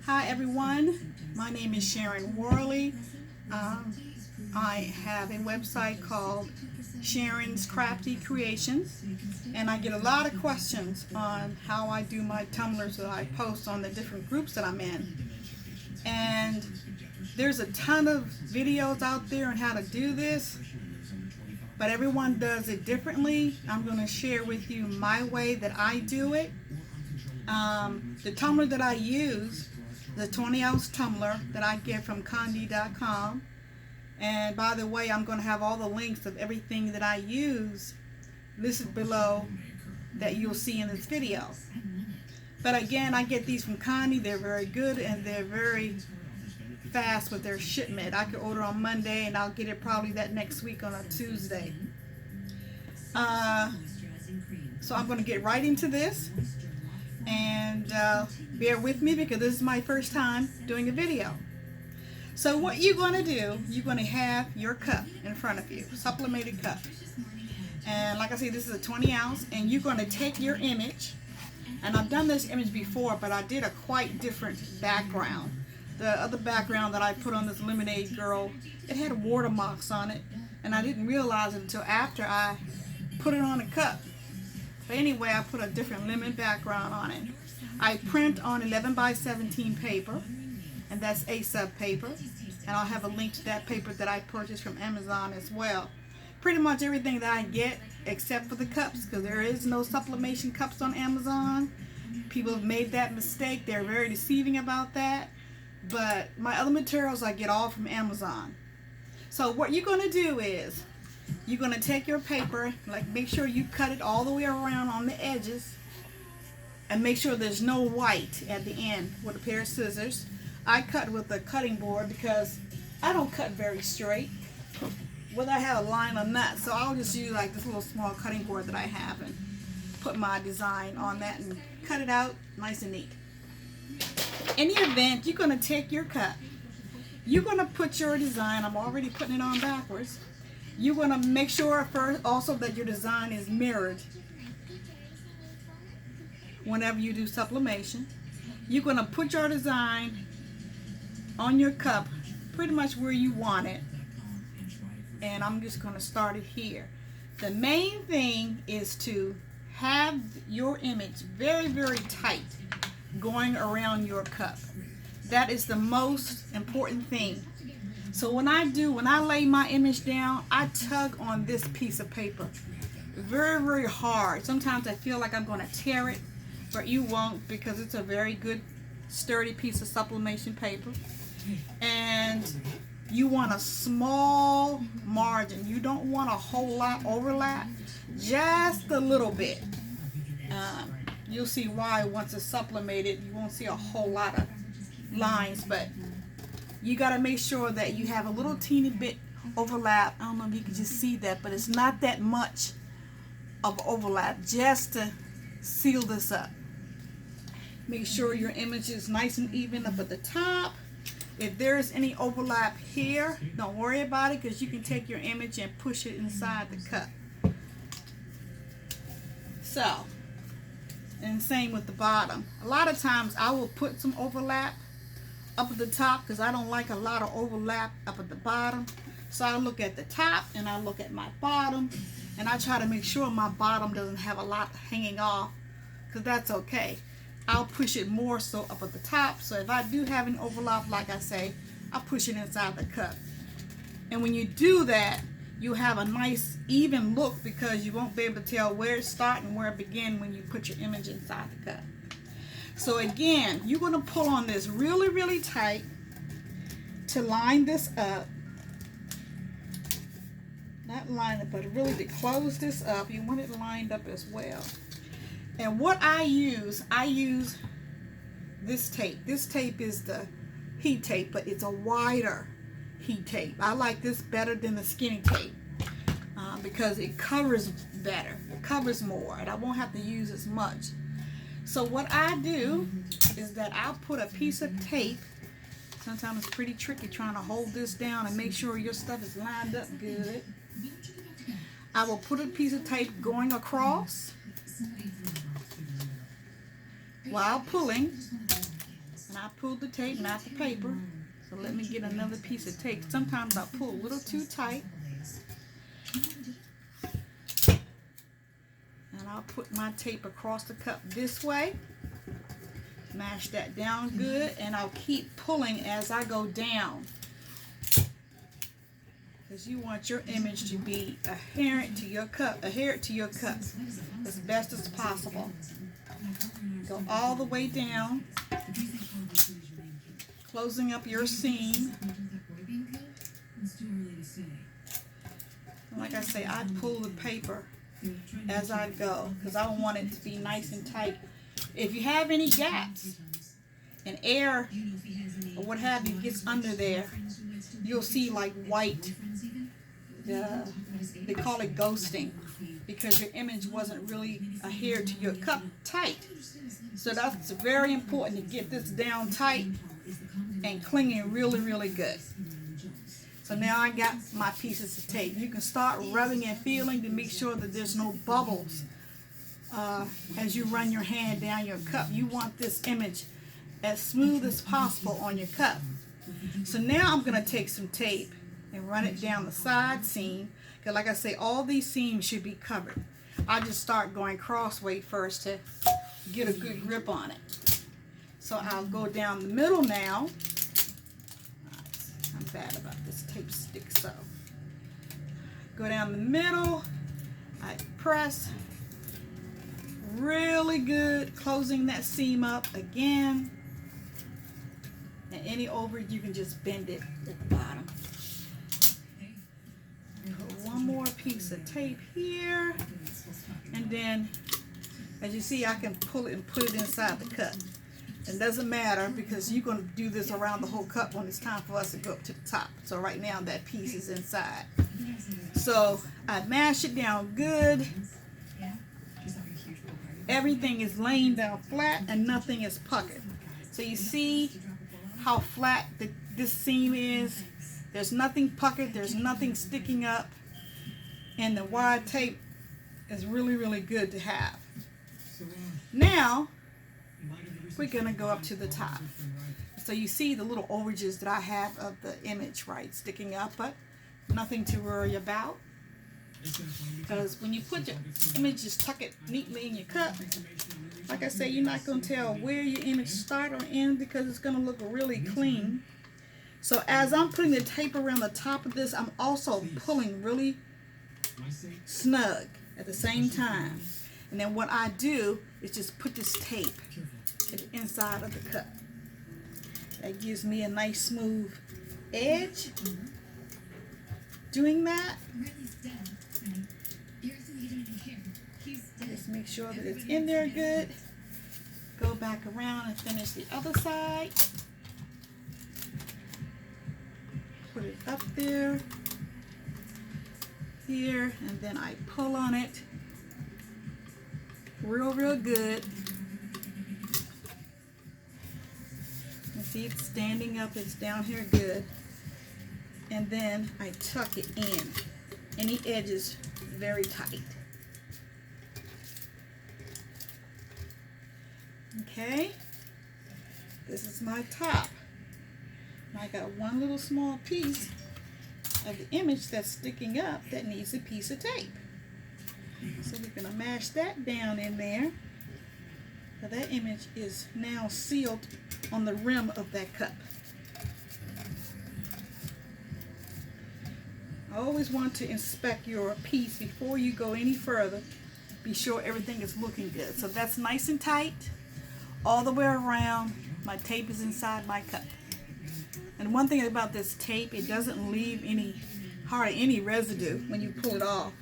Hi everyone, my name is Sharon Worley. I have a website called Sharon's Crafty Creations, and I get a lot of questions on how I do my tumblers that I post on the different groups that I'm in. And there's a ton of videos out there on how to do this, but everyone does it differently. I'm going to share with you my way that I do it. The tumbler that I use, the 20-ounce tumbler that I get from Conde.com. And by the way, I'm going to have all the links of everything that I use listed below that you'll see in this video. But again, I get these from Conde. They're very good and they're very fast with their shipment. I could order on Monday and I'll get it probably that next week on a Tuesday. So I'm going to get right into this. And bear with me because this is my first time doing a video. So what you're going to do, you're going to have your cup in front of you, sublimated cup. And like I said, this is a 20 ounce, and you're going to take your image, and I've done this image before, but I did a quite different background. The other background that I put on this lemonade girl, it had watermarks on it, and I didn't realize it until after I put it on a cup. But anyway, I put a different lemon background on it. I print on 11 by 17 paper, and that's A-sub paper. And I'll have a link to that paper that I purchased from Amazon as well. Pretty much everything that I get except for the cups, because there is no sublimation cups on Amazon. People have made that mistake. They're very deceiving about that. But my other materials I get all from Amazon. So what you're going to do is, you're going to take your paper, like make sure you cut it all the way around on the edges, and make sure there's no white at the end with a pair of scissors. I cut with a cutting board because I don't cut very straight, whether I have a line or not. So I'll just use like this little small cutting board that I have and put my design on that and cut it out nice and neat. In the event, you're going to take your cut, you're going to put your design, I'm already putting it on backwards. You're going to make sure first also that your design is mirrored whenever you do sublimation. You're going to put your design on your cup pretty much where you want it. And I'm just going to start it here. The main thing is to have your image very, very tight going around your cup. That is the most important thing. So when I lay my image down, I tug on this piece of paper very, very hard. Sometimes I feel like I'm going to tear it, but you won't, because it's a very good sturdy piece of sublimation paper. And you want a small margin. You don't want a whole lot overlap, just a little bit. You'll see why once it's sublimated. You won't see a whole lot of lines, but you got to make sure that you have a little teeny bit overlap. I don't know if you can just see that, but it's not that much of overlap, just to seal this up. Make sure your image is nice and even up at the top. If there's any overlap here, don't worry about it, because you can take your image and push it inside the cup. So, and same with the bottom. A lot of times I will put some overlap up at the top because I don't like a lot of overlap up at the bottom. So I look at the top and I look at my bottom, and I try to make sure my bottom doesn't have a lot hanging off, because that's okay. I'll push it more so up at the top. So if I do have an overlap, like I say, I'll push it inside the cup. And when you do that, you have a nice even look, because you won't be able to tell where it starts and where it begins when you put your image inside the cup. So again, you're going to pull on this really, really tight to line this up. Not line it, but really to close this up. You want it lined up as well. And what I use this tape. This tape is the heat tape, but it's a wider heat tape. I like this better than the skinny tape because it covers better. It covers more, and I won't have to use as much. So what I do is that I'll put a piece of tape. Sometimes it's pretty tricky trying to hold this down and make sure your stuff is lined up good. I will put a piece of tape going across while pulling, and I pulled the tape, not the paper. So let me get another piece of tape. Sometimes I pull a little too tight. And I'll put my tape across the cup this way. Mash that down good, and I'll keep pulling as I go down. Because you want your image to be adherent to your cup, as best as possible. Go all the way down, closing up your seam. And like I say, I pull the paper as I go because I want it to be nice and tight. If you have any gaps and air or what have you gets under there, you'll see like white. They call it ghosting because your image wasn't really adhered to your cup tight. So that's very important to get this down tight and clinging really, really good. So now I got my pieces of tape. You can start rubbing and feeling to make sure that there's no bubbles as you run your hand down your cup. You want this image as smooth as possible on your cup. So now I'm going to take some tape and run it down the side seam. Because like I say, all these seams should be covered. I just start going crossway first to get a good grip on it. So I'll go down the middle now. I'm bad about this tape stick, so go down the middle. I press really good, closing that seam up again. And any over, you can just bend it at the bottom. Put one more piece of tape here, and then as you see, I can pull it and put it inside the cup. It doesn't matter because you're going to do this around the whole cup when it's time for us to go up to the top. So right now that piece is inside. So I mash it down good. Everything is laying down flat and nothing is puckered. So you see how flat this seam is. There's nothing puckered. There's nothing sticking up. And the wide tape is really, really good to have. Now we're going to go up to the top. So you see the little overages that I have of the image, right, sticking up, but nothing to worry about. Because when you put your image, just tuck it neatly in your cup. Like I say, you're not going to tell where your image start or end because it's going to look really clean. So as I'm putting the tape around the top of this, I'm also pulling really snug at the same time. And then what I do is just put this tape at the inside of the cup. That gives me a nice smooth edge. Doing that, just make sure that it's in there good. Go back around and finish the other side. Put it up there, here, and then I pull on it real, real good. And see, it's standing up, it's down here good. And then I tuck it in. Any edges very tight. Okay, this is my top. And I got one little small piece of the image that's sticking up that needs a piece of tape. So we're going to mash that down in there. So that image is now sealed on the rim of that cup. I always want to inspect your piece before you go any further. Be sure everything is looking good. So that's nice and tight all the way around. My tape is inside my cup. And one thing about this tape, it doesn't leave hardly any residue when you pull it off.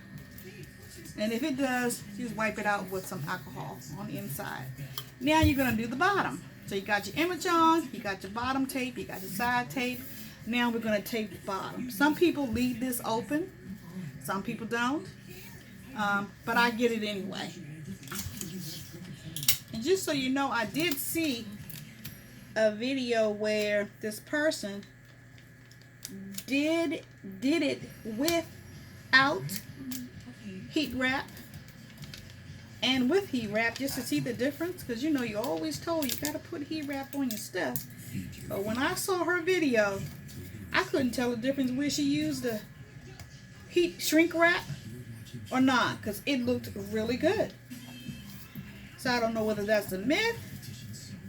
And if it does, just wipe it out with some alcohol on the inside. Now you're going to do the bottom. So you got your image on, you got your bottom tape, you got your side tape. Now we're going to tape the bottom. Some people leave this open, some people don't, but I get it anyway. And just so you know, I did see a video where this person did it without heat wrap and with heat wrap, just to see the difference, because you know you're always told you got to put heat wrap on your stuff. But when I saw her video, I couldn't tell the difference where she used the heat shrink wrap or not, because it looked really good. So I don't know whether that's a myth.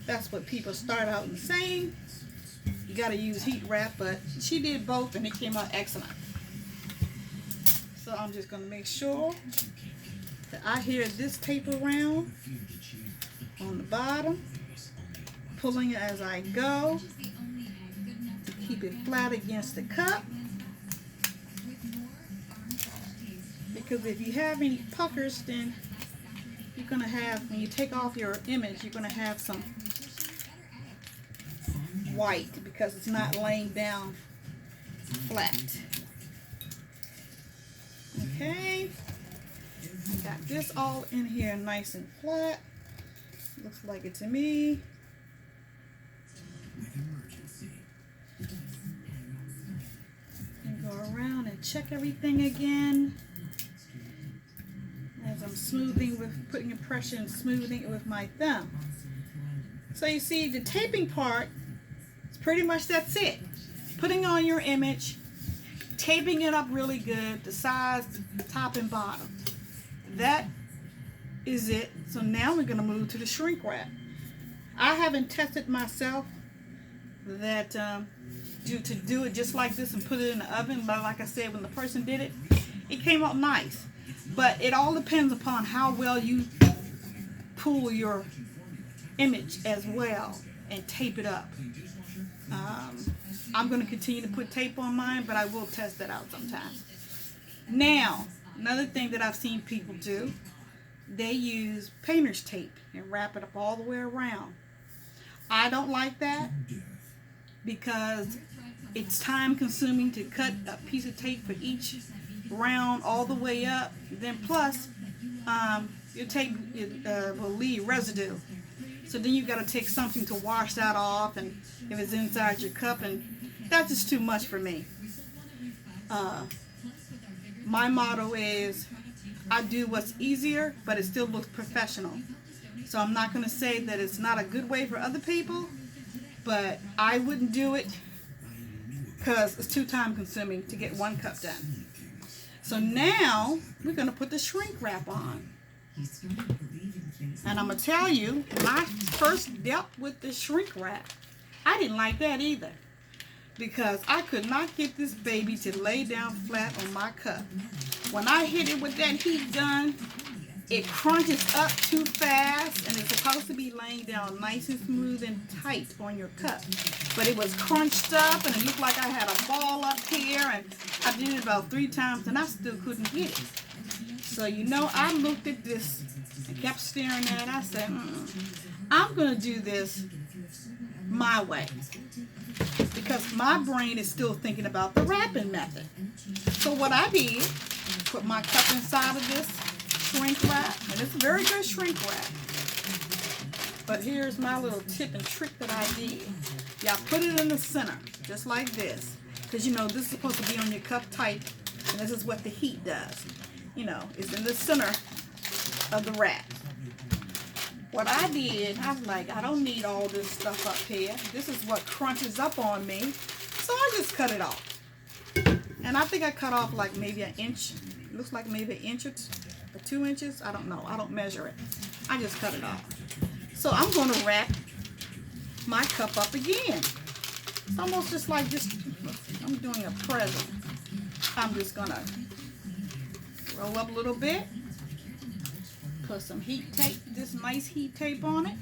That's what people start out and saying. You got to use heat wrap, but she did both and it came out excellent. So I'm just going to make sure that I adhere this tape around on the bottom, pulling it as I go to keep it flat against the cup. Because if you have any puckers, then you're going to have, when you take off your image, you're going to have some white because it's not laying down flat. Okay, I got this all in here nice and flat. Looks like it to me. And go around and check everything again as I'm smoothing with, putting a pressure and smoothing it with my thumb. So you see the taping part, it's pretty much that's it. Putting on your image, taping it up really good, the sides, top and bottom. That is it. So now we're going to move to the shrink wrap. I haven't tested myself that to do it just like this and put it in the oven, but like I said, when the person did it, it came out nice. But it all depends upon how well you pull your image as well and tape it up. I'm going to continue to put tape on mine, but I will test that out sometime. Now, another thing that I've seen people do, they use painter's tape and wrap it up all the way around. I don't like that because it's time consuming to cut a piece of tape for each round all the way up. Then plus, your tape will leave residue. So then you've got to take something to wash that off, and if it's inside your cup, and that's just too much for me. My motto is, I do what's easier, but it still looks professional. So I'm not going to say that it's not a good way for other people, but I wouldn't do it because it's too time consuming to get one cup done. So now we're going to put the shrink wrap on. And I'm going to tell you, my first dealt with the shrink wrap, I didn't like that either, because I could not get this baby to lay down flat on my cup. When I hit it with that heat gun, it crunches up too fast, and it's supposed to be laying down nice and smooth and tight on your cup. But it was crunched up, and it looked like I had a ball up here, and I did it about 3 times, and I still couldn't get it. So, you know, I looked at this and kept staring at it. I said, I'm going to do this my way, because my brain is still thinking about the wrapping method. So what I did, put my cup inside of this shrink wrap, and it's a very good shrink wrap. But here's my little tip and trick that I did. Y'all put it in the center, just like this, because you know this is supposed to be on your cup tight, and this is what the heat does. You know, it's in the center of the wrap. What I did, I was like, I don't need all this stuff up here. This is what crunches up on me. So I just cut it off. And I think I cut off like maybe an inch. It looks like maybe an inch or 2 inches. I don't know. I don't measure it. I just cut it off. So I'm going to wrap my cup up again. It's almost just like I'm doing a present. I'm just going to roll up a little bit. Put some heat tape, this nice heat tape on it.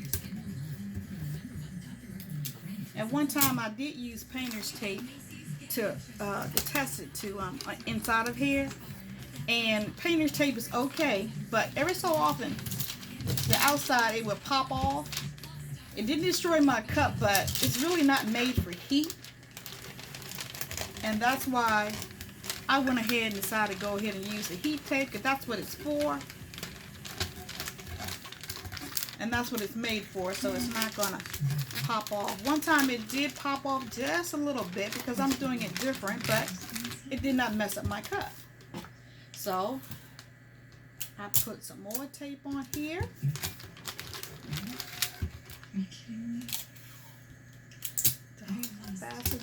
At one time I did use painter's tape to test it to inside of here. And painter's tape is okay, but every so often the outside it would pop off. It didn't destroy my cup, but it's really not made for heat. And that's why I went ahead and decided to go ahead and use the heat tape, because that's what it's for. And that's what it's made for, so it's not going to pop off. One time it did pop off just a little bit because I'm doing it different, but it did not mess up my cup. So I put some more tape on here.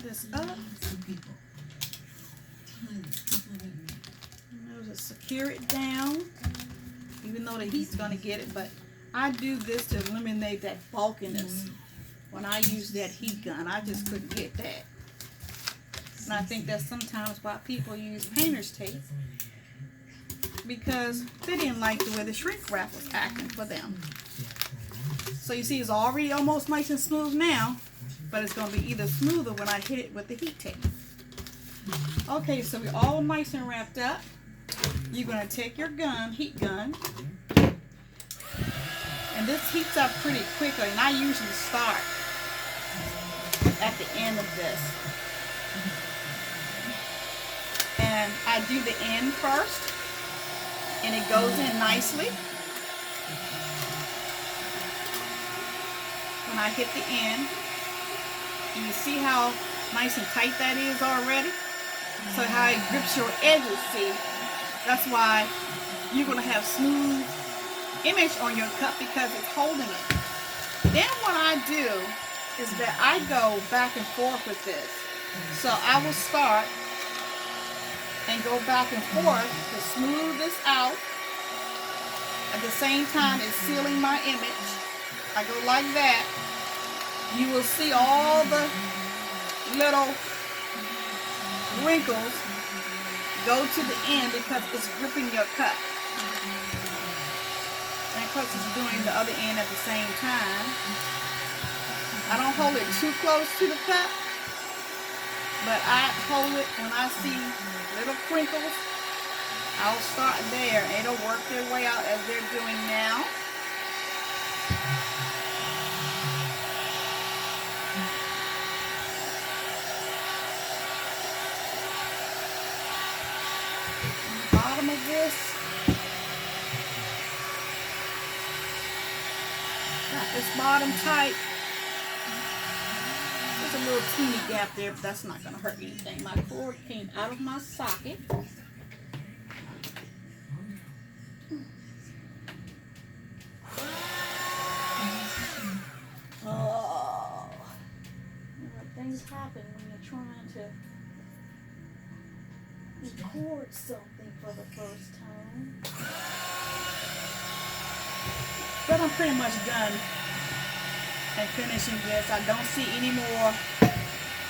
this up. Just secure it down, even though the heat's going to get it, but I do this to eliminate that bulkiness. When I use that heat gun, I just couldn't get that. And I think that's sometimes why people use painter's tape, because they didn't like the way the shrink wrap was acting for them. So you see, it's already almost nice and smooth now, but it's going to be either smoother when I hit it with the heat tape. Okay, so we're all nice and wrapped up. You're going to take your gun, heat gun, and this heats up pretty quickly, and I usually start at the end of this. And I do the end first, and it goes in nicely. When I hit the end, and you see how nice and tight that is already? So how it grips your edges, see? That's why you're going to have smooth image on your cup, because it's holding it. Then what I do is that I go back and forth with this. So I will start and go back and forth to smooth this out. At the same time, it's sealing my image. I go like that. You will see all the little wrinkles go to the end because it's gripping your cup. And of course it's doing the other end at the same time. I don't hold it too close to the cup, but I hold it when I see little crinkles. I'll start there. It'll work their way out as they're doing now. Bottom of this, got this bottom tight. There's a little teeny gap there, but that's not going to hurt anything. My cord came out of my socket. Oh, things happen when you're trying to record something for the first time. But I'm pretty much done and finishing this. I don't see any more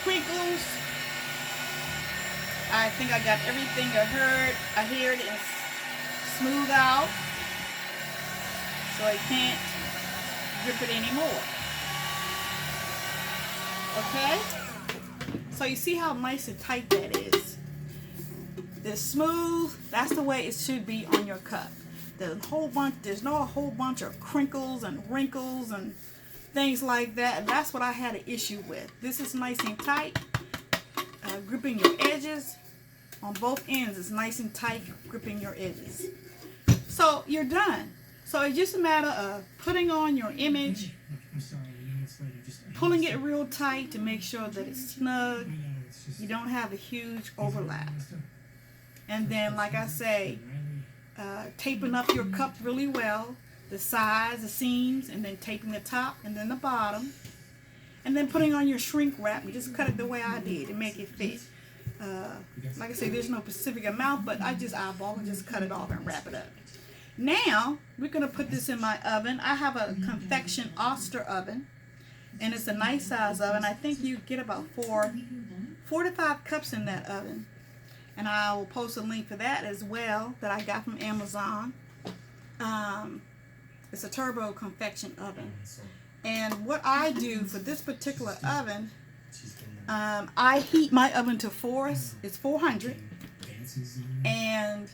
crinkles. I think I got everything I heard and smooth out, so I can't grip it anymore. Okay? So you see how nice and tight that is. It's smooth. That's the way it should be on your cup. There's no whole bunch of crinkles and wrinkles and things like that. And that's what I had an issue with. This is nice and tight, gripping your edges on both ends. It's nice and tight, gripping your edges. So you're done. So it's just a matter of putting on your image, pulling it real tight to make sure that it's snug. You don't have a huge overlap. And then, like I say, taping up your cup really well, the sides, the seams, and then taping the top and then the bottom. And then putting on your shrink wrap. You just cut it the way I did to make it fit. Like I say, there's no specific amount, but I just eyeball and just cut it off and wrap it up. Now, we're going to put this in my oven. I have a Convection Oyster oven, and it's a nice size oven. I think you get about 4 to 5 cups in that oven. And I will post a link for that as well that I got from Amazon. It's a turbo convection oven. And what I do for this particular oven, I heat my oven to it's 400. And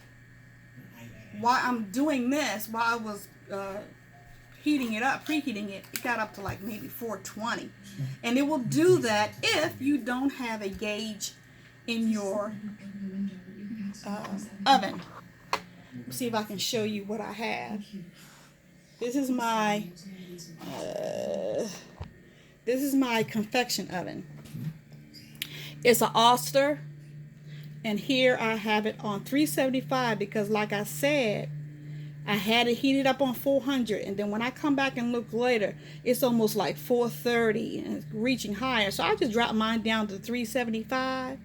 while I'm doing this, while I was heating it up, preheating it, it got up to like maybe 420. And it will do that if you don't have a gauge in your oven. Let's see if I can show you what I have. This is my convection oven. It's an Oyster, and here I have it on 375 because, like I said, I had it heated up on 400, and then when I come back and look later, it's almost like 430 and it's reaching higher. So I just dropped mine down to 375.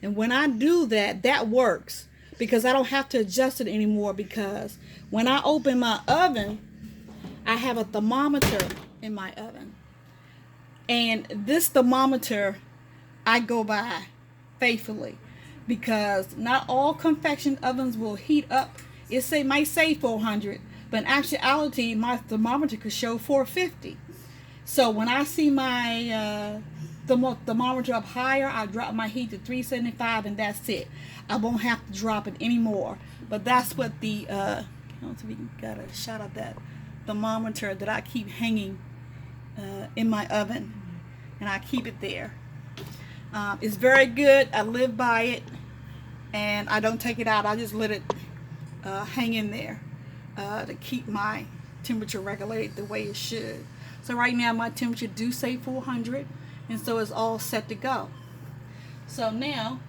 And when I do that, that works because I don't have to adjust it anymore, because when I open my oven, I have a thermometer in my oven. And this thermometer I go by faithfully, because not all convection ovens will heat up. It might say 400, but in actuality, my thermometer could show 450. So when I see my thermometer up higher, I drop my heat to 375, and that's it. I won't have to drop it anymore. But that's what the I don't know if we got a shot of that thermometer that I keep hanging in my oven, and I keep it there. It's very good. I live by it, and I don't take it out. I just let it hang in there to keep my temperature regulated the way it should. So right now my temperature do say 400, and so it's all set to go. So now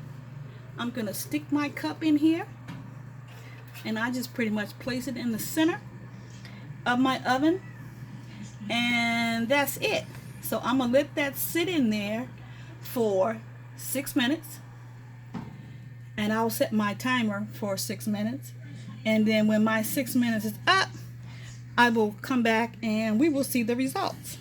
I'm gonna stick my cup in here, and I just pretty much place it in the center of my oven, and that's it. So I'm gonna let that sit in there for 6 minutes, and I'll set my timer for 6 minutes, and then when my 6 minutes is up, I will come back and we will see the results.